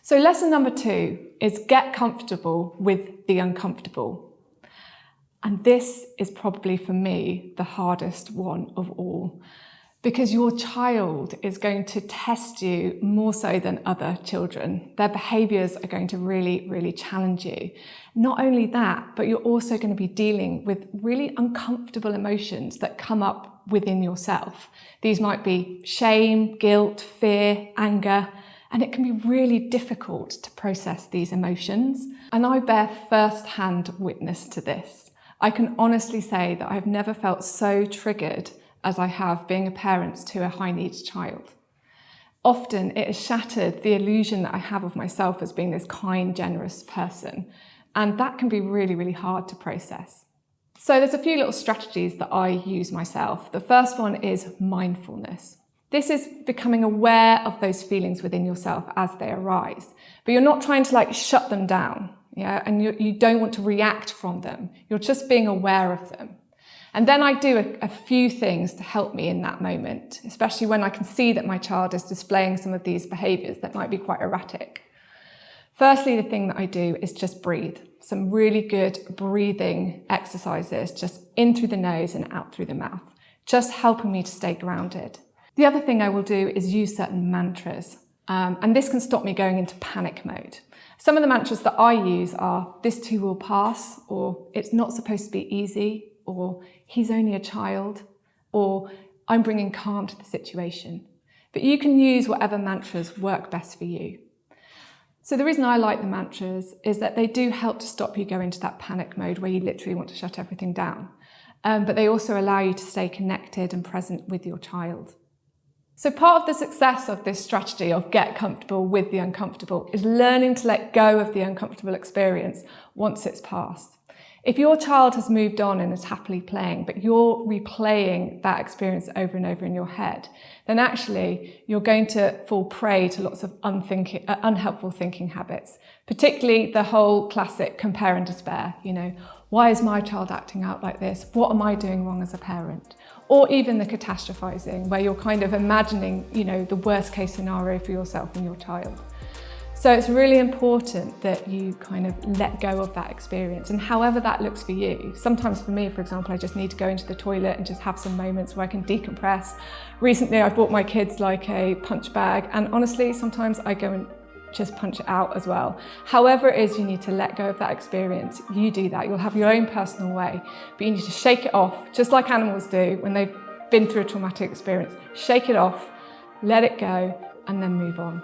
So lesson number 2 is get comfortable with the uncomfortable. And this is probably for me the hardest one of all, because your child is going to test you more so than other children. Their behaviours are going to really, really challenge you. Not only that, but you're also going to be dealing with really uncomfortable emotions that come up within yourself. These might be shame, guilt, fear, anger, and it can be really difficult to process these emotions. And I bear first-hand witness to this. I can honestly say that I've never felt so triggered as I have being a parent to a high needs child. Often it has shattered the illusion that I have of myself as being this kind, generous person. And that can be really, really hard to process. So there's a few little strategies that I use myself. The first one is mindfulness. This is becoming aware of those feelings within yourself as they arise, but you're not trying to shut them down, and you don't want to react from them. You're just being aware of them. And then I do a few things to help me in that moment, especially when I can see that my child is displaying some of these behaviours that might be quite erratic. Firstly, the thing that I do is just breathe. Some really good breathing exercises, just in through the nose and out through the mouth, just helping me to stay grounded. The other thing I will do is use certain mantras, and this can stop me going into panic mode. Some of the mantras that I use are, "This too will pass," or "It's not supposed to be easy," or "He's only a child," or "I'm bringing calm to the situation." But you can use whatever mantras work best for you. So the reason I like the mantras is that they do help to stop you going into that panic mode where you literally want to shut everything down. But they also allow you to stay connected and present with your child. So part of the success of this strategy of get comfortable with the uncomfortable is learning to let go of the uncomfortable experience once it's passed. If your child has moved on and is happily playing, but you're replaying that experience over and over in your head, then actually you're going to fall prey to lots of unhelpful thinking habits, particularly the whole classic compare and despair. Why is my child acting out like this? What am I doing wrong as a parent? Or even the catastrophizing, where you're kind of imagining, the worst case scenario for yourself and your child. So it's really important that you kind of let go of that experience, and however that looks for you. Sometimes for me, for example, I just need to go into the toilet and just have some moments where I can decompress. Recently, I've bought my kids a punch bag, and honestly, sometimes I go and just punch it out as well. However it is you need to let go of that experience, you do that. You'll have your own personal way, but you need to shake it off, just like animals do when they've been through a traumatic experience. Shake it off, let it go, and then move on.